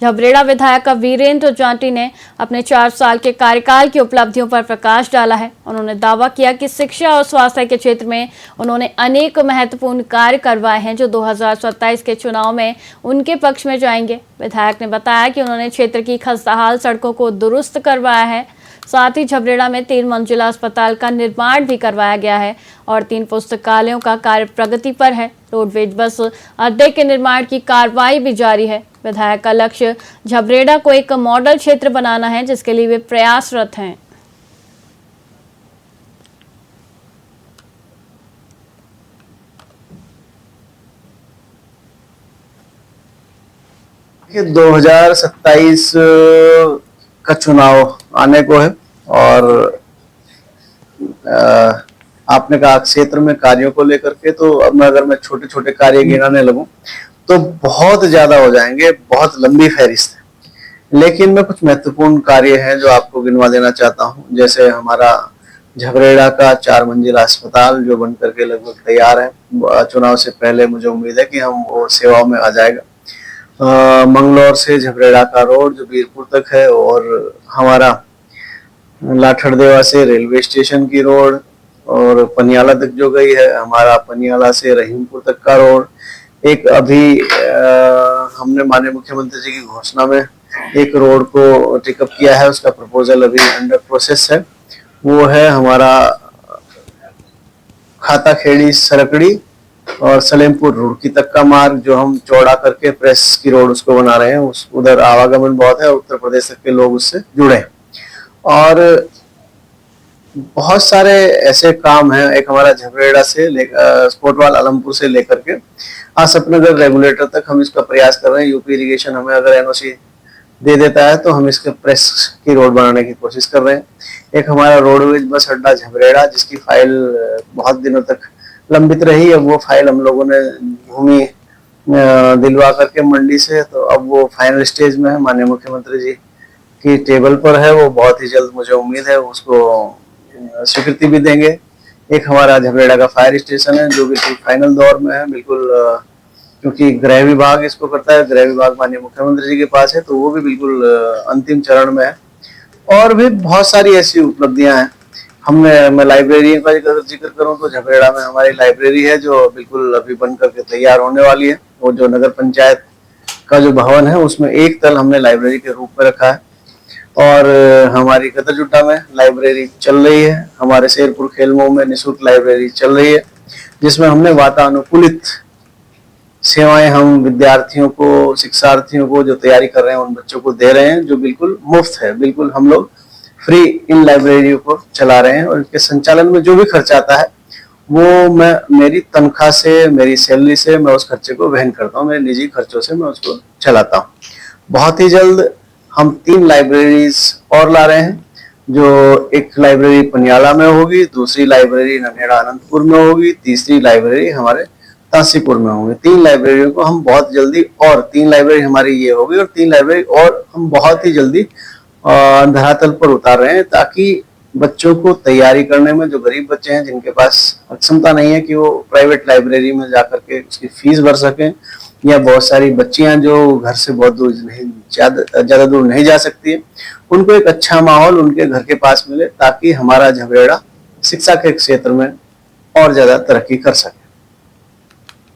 झबरेड़ा विधायक वीरेंद्र जाटी ने अपने 4 साल के कार्यकाल की उपलब्धियों पर प्रकाश डाला है। उन्होंने दावा किया कि शिक्षा और स्वास्थ्य के क्षेत्र में उन्होंने अनेक महत्वपूर्ण कार्य करवाए हैं जो 2027 के चुनाव में उनके पक्ष में जाएंगे। विधायक ने बताया कि उन्होंने क्षेत्र की खस्ताहाल सड़कों को दुरुस्त करवाया है। साथ ही झबरेड़ा में 3 मंजिला अस्पताल का निर्माण भी करवाया गया है और 3 पुस्तकालयों का कार्य प्रगति पर है। रोडवेज बस अड्डे के निर्माण की कार्रवाई भी जारी है। विधायक का लक्ष्य झबरेड़ा को एक मॉडल क्षेत्र बनाना है, जिसके लिए वे प्रयासरत हैं। कि 2027 का चुनाव आने को है और आपने कहा क्षेत्र में कार्यों को लेकर के, तो अब मैं छोटे छोटे कार्य गिनाने लगूं तो बहुत ज्यादा हो जाएंगे, बहुत लंबी फहरिस्त है। लेकिन मैं कुछ महत्वपूर्ण कार्य हैं जो आपको गिनवा देना चाहता हूं। जैसे हमारा झबरेड़ा का 4 मंजिला अस्पताल जो बन करके लगभग तैयार है। चुनाव से पहले मुझे उम्मीद है कि हम वो सेवाओं में आ जाएगा। मंगलौर से झबरेड़ा का रोड जो वीरपुर तक है, और हमारा लाठड़देवा से रेलवे स्टेशन की रोड और पनियाला तक जो गई है, हमारा पनियाला से रहीमपुर तक का रोड। एक अभी हमने माननीय मुख्यमंत्री जी की घोषणा में एक रोड को टेकअप किया है, उसका प्रपोजल अभी अंडर प्रोसेस है। वो है हमारा खाता खेड़ी सरकड़ी और सलेमपुर रुड़की तक का मार्ग, जो हम चौड़ा करके प्रेस की रोड उसको बना रहे हैं। उस उधर आवागमन बहुत है, उत्तर प्रदेश तक के लोग उससे जुड़े हैं। और बहुत सारे ऐसे काम हैं। एक हमारा झबरेड़ा से कोटवाल आलमपुर से लेकर के सपनगर रेगुलेटर तक हम इसका प्रयास कर रहे हैं। यूपी इरिगेशन हमें अगर एनओसी दे देता है तो हम इसके प्रेस की रोड बनाने की कोशिश कर रहे हैं। एक हमारा रोडवेज बस अड्डा झबरेड़ा, जिसकी फाइल बहुत दिनों तक लंबित रही, अब वो फाइल हम लोगों ने भूमि दिलवा करके मंडी से, तो अब वो फाइनल स्टेज में है, माननीय मुख्यमंत्री जी की टेबल पर है। वो बहुत ही जल्द मुझे उम्मीद है उसको स्वीकृति भी देंगे। एक हमारा झबरेड़ा का फायर स्टेशन है जो बिल्कुल फाइनल दौर में है, बिल्कुल क्योंकि गृह विभाग इसको करता है, गृह विभाग माननीय मुख्यमंत्री जी के पास है, तो वो भी बिल्कुल अंतिम चरण में है। और भी बहुत सारी ऐसी उपलब्धियां हैं। मैं लाइब्रेरी का जिक्र करूं तो झबरेड़ा में हमारी लाइब्रेरी है जो बिल्कुल अभी बन करके तैयार होने वाली है। वो जो नगर पंचायत का जो भवन है उसमें एक तल हमने लाइब्रेरी के रूप में रखा है। और हमारी कतरजुट्टा में लाइब्रेरी चल रही है। हमारे शेरपुर खेलमो में निःशुल्क लाइब्रेरी चल रही है, जिसमें हमने वातानुकूलित सेवाएं हम विद्यार्थियों को, शिक्षार्थियों को जो तैयारी कर रहे हैं उन बच्चों को दे रहे हैं, जो बिल्कुल मुफ्त है। बिल्कुल हम लोग फ्री इन लाइब्रेरियों को चला रहे हैं और इनके संचालन में जो भी खर्चा आता है वो मैं मेरी तनख्वाह से, मेरी सैलरी से मैं उस खर्चे को वहन करता हूँ। मेरे निजी खर्चों से मैं उसको चलाता हूँ। बहुत ही जल्द हम 3 लाइब्रेरीज और ला रहे हैं। जो एक लाइब्रेरी पनियाला में होगी, दूसरी लाइब्रेरी ननेड़ा अनंतपुर में होगी, तीसरी लाइब्रेरी हमारे तासीपुर में होंगे। 3 लाइब्रेरियों को हम बहुत जल्दी, और 3 लाइब्रेरी हमारी ये होगी और 3 लाइब्रेरी और हम बहुत ही जल्दी धरातल पर उतार रहे हैं, ताकि बच्चों को तैयारी करने में, जो गरीब बच्चे हैं जिनके पास क्षमता नहीं है कि वो प्राइवेट लाइब्रेरी में जाकर के उसकी फीस भर सकें, या बहुत सारी बच्चियां जो घर से बहुत दूर नहीं, ज्यादा दूर नहीं जा सकती है, उनको एक अच्छा माहौल उनके घर के पास मिले, ताकि हमारा झबरेड़ा शिक्षा के क्षेत्र में और ज्यादा तरक्की कर सके।